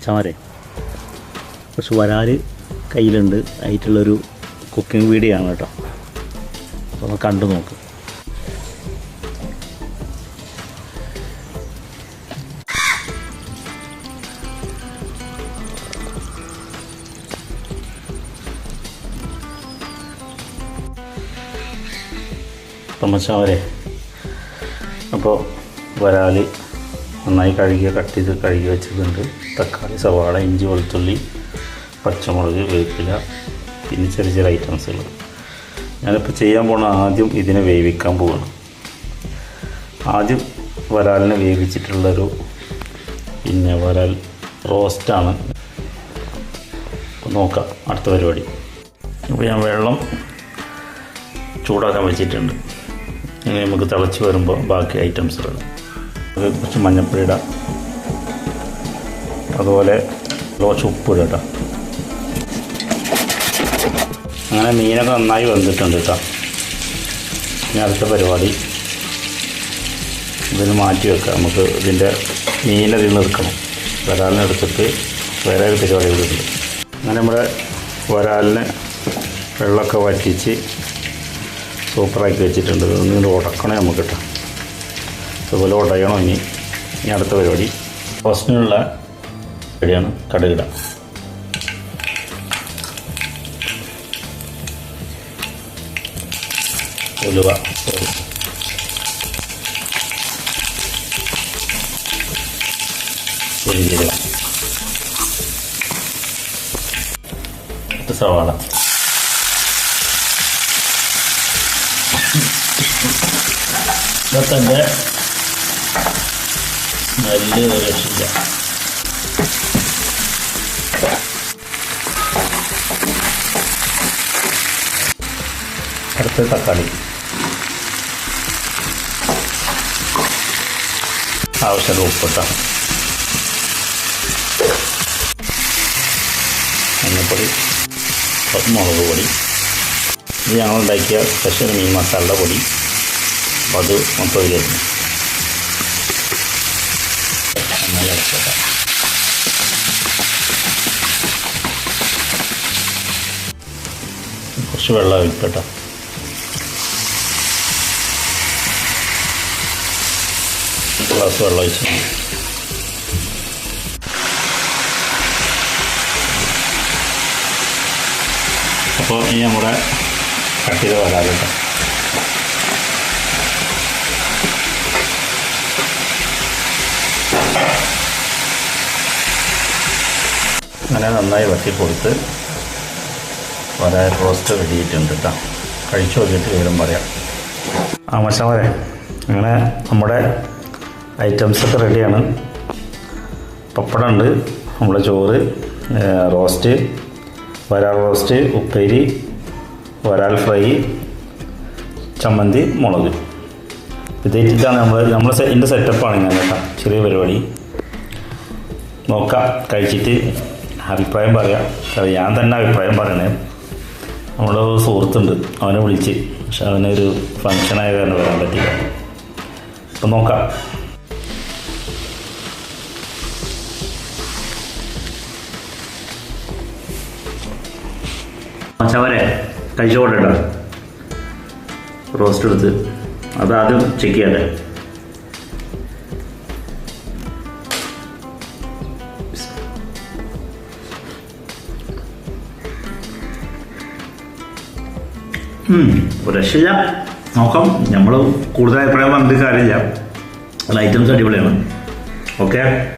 മച്ചാമാരെ കുറച്ച് വരാൽ കയ്യിലുണ്ട് ആയിട്ടുള്ളൊരു കുക്കിംഗ് വീഡിയോ ആണ് കേട്ടോ. അപ്പോൾ ഒന്ന് കണ്ടു നോക്ക്. അപ്പം മച്ചാമാരെ, അപ്പോൾ വരാൽ നന്നായി കട്ട് ചെയ്ത് കഴുകി വെച്ചിട്ടുണ്ട്. തക്കാളി, സവാള, ഇഞ്ചി, വെളുത്തുള്ളി, പച്ചമുളക്, വേപ്പില, പിന്നെ ചെറിയ ചെറിയ ഐറ്റംസുകൾ. ഞാനിപ്പോൾ ചെയ്യാൻ പോണ ആദ്യം ഇതിനെ വേവിക്കാൻ പോവാണ്. ആദ്യം വരാലിനെ വേവിച്ചിട്ടുള്ളൊരു വരാൽ റോസ്റ്റാണ്. നോക്കാം അടുത്ത പരിപാടി. അപ്പോൾ ഞാൻ വെള്ളം ചൂടാക്കാൻ വെച്ചിട്ടുണ്ട്. ഇനി നമുക്ക് തിളച്ച് വരുമ്പോൾ ബാക്കി ഐറ്റംസുകൾ കുറച്ച് മഞ്ഞൾപ്പൊടി ഇടാം, അതുപോലെ കുറച്ച് ഉപ്പ് ഇടാം. അങ്ങനെ മീനൊക്കെ നന്നായി വന്നിട്ടുണ്ട് കേട്ടോ. ഇനി അടുത്ത പരിപാടി ഇതിന് മാറ്റി വെക്കാം. നമുക്ക് ഇതിൻ്റെ മീനതിൽ നിർക്കണം. വരാലിനെ എടുത്തിട്ട് വേറെ ഒരു പരിപാടി കൂടിയുണ്ട്. അങ്ങനെ നമ്മുടെ വരാലിനെ വെള്ളമൊക്കെ വറ്റിച്ച് സൂപ്പറാക്കി വെച്ചിട്ടുണ്ട്. ഇതൊന്നും ഉടക്കണേ നമുക്ക് കേട്ടോ. അതുപോലെ ഉടയണം. ഇനി അടുത്ത പരിപാടി റോസ്റ്റിനുള്ള പരിപാടിയാണ്. കടുകിട, ഉലുവ, പെരുംജീരകം, സവാള, ഇതൊക്കെ സ്മെല്ല് രക്ഷില്ല. അടുത്ത തക്കാളി, ആവശ്യത്തിന് ഉപ്പിട്ട, മഞ്ഞൾപ്പൊടി, മുളക് പൊടി, ഇത് ഞങ്ങളുണ്ടാക്കിയ സ്പെഷ്യൽ മീൻ മസാലയുടെ പൊടി. അപ്പോൾ അത് മൊത്തം ഇതിലേക്ക് നന്നായി അടച്ചേക്കാം. കുറച്ച് വെള്ളം ഒഴിക്കട്ടോ. ഗ്ലാസ് വെള്ളം ഒഴിച്ചു. അപ്പോൾ ഇനി നമ്മുടെ കട്ട് ചെയ്ത് വരാം കേട്ടോ. അങ്ങനെ നന്നായി വട്ടിക്കൊടുത്ത് വരാൽ റോസ്റ്റ് റെഡിയിട്ടുണ്ട് കേട്ടോ. കഴിച്ചു നോക്കിയിട്ട് വിവരം പറയാം. മച്ചാമാരെ, അങ്ങനെ നമ്മുടെ ഐറ്റംസൊക്കെ റെഡിയാണ്. പപ്പടം ഉണ്ട്, നമ്മുടെ ചോറ്, റോസ്റ്റ്, വരാൽ റോസ്റ്റ്, ഉപ്പേരി, വരാൽ ഫ്രൈ, ചമ്മന്തി, മുളക്. ഇതേറ്റിട്ടാണ് എൻ്റെ സെറ്റപ്പാണ് ഞാൻ കേട്ടോ. ചെറിയ പരിപാടി. നോക്കാം, കഴിച്ചിട്ട് അഭിപ്രായം പറയാം. ഞാൻ തന്നെ അഭിപ്രായം പറയണേ. നമ്മുടെ സുഹൃത്തുണ്ട്, അവനെ വിളിച്ച്, പക്ഷെ അവനൊരു ഫങ്ഷനായ കാരണം വരാൻ പറ്റില്ല. അപ്പം നോക്കാം. മച്ചാമാരെ, കഴിച്ചോട്ടെ കേട്ടോ. റോസ്റ്റ് എടുത്ത് അതാദ്യം ചെക്ക് ചെയ്യട്ടെ. ഒരു രക്ഷയില്ല. നോക്കാം. നമ്മൾ കൂടുതൽ അഭിപ്രായം പറഞ്ഞിട്ട് കാര്യമില്ല. അത് ഐറ്റംസ് അടിപൊളിയാണ്. ഓക്കെ.